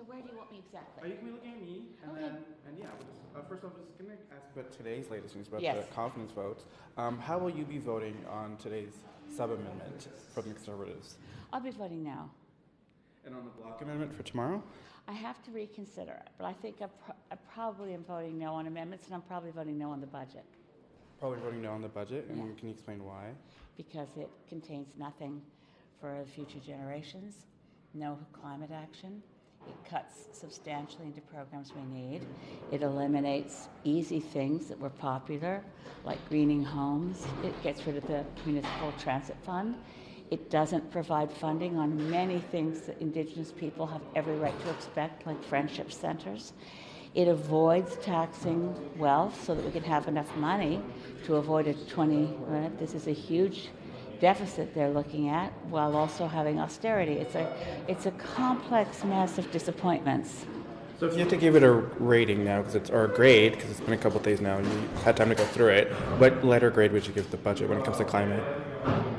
where do you want me exactly? You can be looking at me, and Okay. then, and yeah, we'll just, first off, I'm just going to ask about today's latest news about Yes. the confidence vote. How will you be voting on today's sub-amendment from the Conservatives? I'll be voting now. And on the Bloc amendment for tomorrow? I have to reconsider it, but I think I probably am voting no on amendments, and I'm probably voting no on the budget. Probably voting no on the budget, and Yeah. can you explain why? Because it contains nothing for future generations, no climate action. It cuts substantially into programs we need. It eliminates easy things that were popular, like greening homes. It gets rid of the municipal transit fund. It doesn't provide funding on many things that Indigenous people have every right to expect, like friendship centers. It avoids taxing wealth so that we can have enough money to avoid this is a huge deficit they're looking at, while also having austerity. It's a complex mess of disappointments. So if you had to give it a rating now, or a grade, because it's been a couple of days now and you had time to go through it, what letter grade would you give the budget when it comes to climate?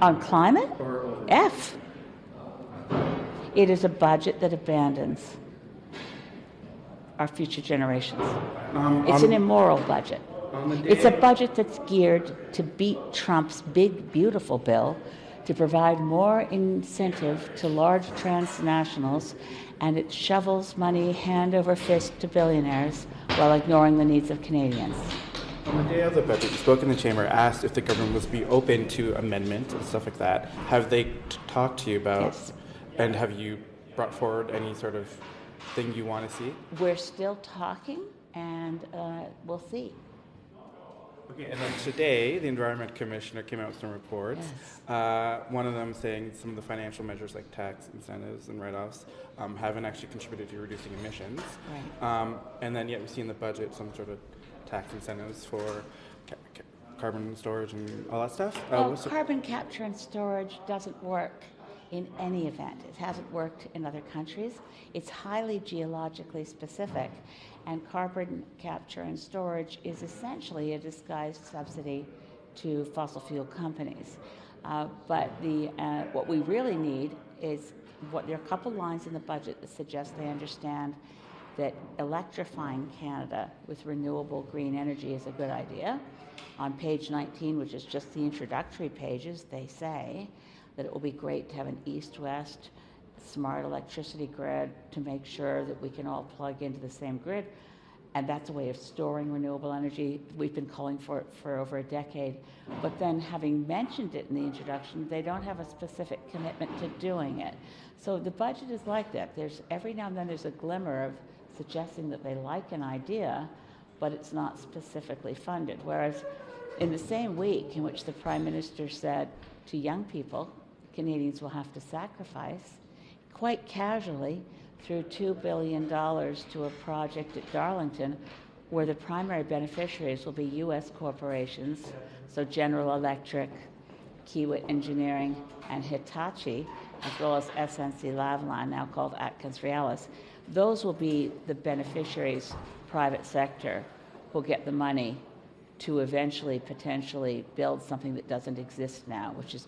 On climate? F. It is a budget that abandons our future generations. It's an immoral budget. It's a budget that's geared to beat Trump's big, beautiful bill to provide more incentive to large transnationals, and it shovels money hand over fist to billionaires while ignoring the needs of Canadians. On the day of the budget, you spoke in the chamber, asked if the government was be open to amendment and stuff like that. Have they talked to you about, Yes. And have you brought forward any sort of thing you want to see? We're still talking, and we'll see. Okay, and then today, the Environment Commissioner came out with some reports. Yes. One of them saying some of the financial measures like tax incentives and write-offs haven't actually contributed to reducing emissions. Right. And then yet we see in the budget some sort of tax incentives for carbon storage and all that stuff. Carbon capture and storage doesn't work in any event. It hasn't worked in other countries. It's highly geologically specific, and carbon capture and storage is essentially a disguised subsidy to fossil fuel companies. But what we really need is there are a couple lines in the budget that suggest they understand that electrifying Canada with renewable green energy is a good idea. On page 19, which is just the introductory pages, they say that it will be great to have an east-west smart electricity grid to make sure that we can all plug into the same grid. And that's a way of storing renewable energy. We've been calling for it for over a decade. But then, having mentioned it in the introduction, they don't have a specific commitment to doing it. So the budget is like that. Every now and then there's a glimmer of suggesting that they like an idea, but it's not specifically funded. Whereas in the same week in which the Prime Minister said to young people, Canadians will have to sacrifice, quite casually threw $2 billion to a project at Darlington where the primary beneficiaries will be U.S. corporations, so General Electric, Kiewit Engineering, and Hitachi, as well as SNC-Lavalin, now called Atkins Realis. Those will be the beneficiaries. Private sector will get the money to eventually potentially build something that doesn't exist now, which is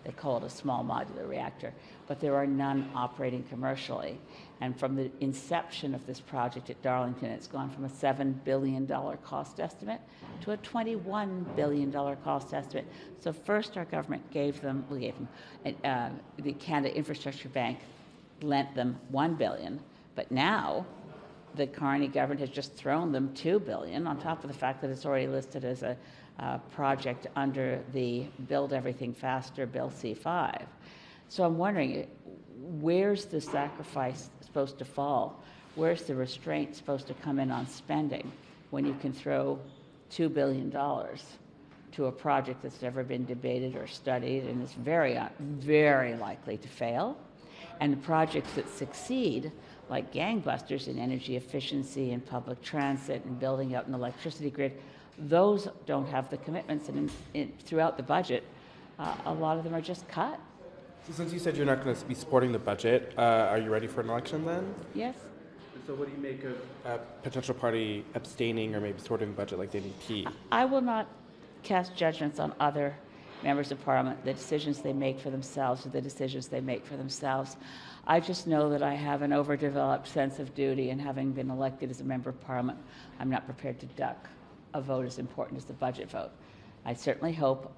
they call it a small modular reactor, but there are none operating commercially. And from the inception of this project at Darlington, it's gone from a $7 billion cost estimate to a $21 billion cost estimate. So first our government gave them, the Canada Infrastructure Bank lent them $1 billion, but now the Carney government has just thrown them $2 billion on top of the fact that it's already listed as a project under the Build Everything Faster Bill C5. So I'm wondering, where's the sacrifice supposed to fall? Where's the restraint supposed to come in on spending when you can throw $2 billion to a project that's never been debated or studied and is very, very likely to fail? And the projects that succeed, like gangbusters in energy efficiency and public transit and building out an electricity grid, those don't have the commitments. And throughout the budget, a lot of them are just cut. So since you said you're not going to be supporting the budget, are you ready for an election then? Yes. So what do you make of a potential party abstaining or maybe supporting the budget like the NDP? I will not cast judgments on other members of parliament, the decisions they make for themselves are the decisions they make for themselves. I just know that I have an overdeveloped sense of duty, and having been elected as a member of parliament, I'm not prepared to duck a vote as important as the budget vote. I certainly hope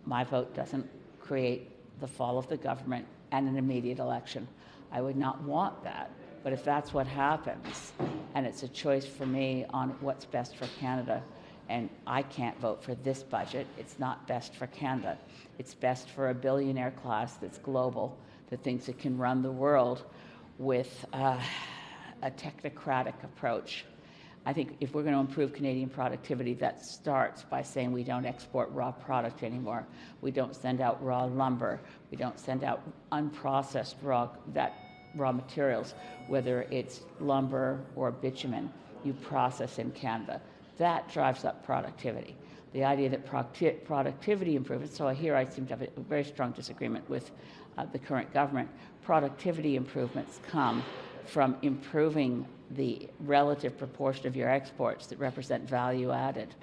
my vote doesn't create the fall of the government and an immediate election. I would not want that, but if that's what happens, and it's a choice for me on what's best for Canada, and I can't vote for this budget, it's not best for Canada. It's best for a billionaire class that's global, that thinks it can run the world with a technocratic approach. I think if we're going to improve Canadian productivity, that starts by saying we don't export raw product anymore. We don't send out raw lumber. We don't send out unprocessed raw materials, whether it's lumber or bitumen. You process in Canada. That drives up productivity. The idea that productivity improvements, so here I seem to have a very strong disagreement with the current government. Productivity improvements come from improving the relative proportion of your exports that represent value added.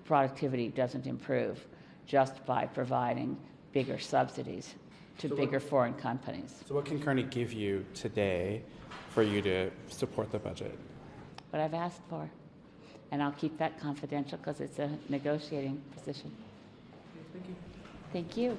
Productivity doesn't improve just by providing bigger subsidies to bigger foreign companies. So what can Carney give you today for you to support the budget? What I've asked for. And I'll keep that confidential because it's a negotiating position. Thank you. Thank you.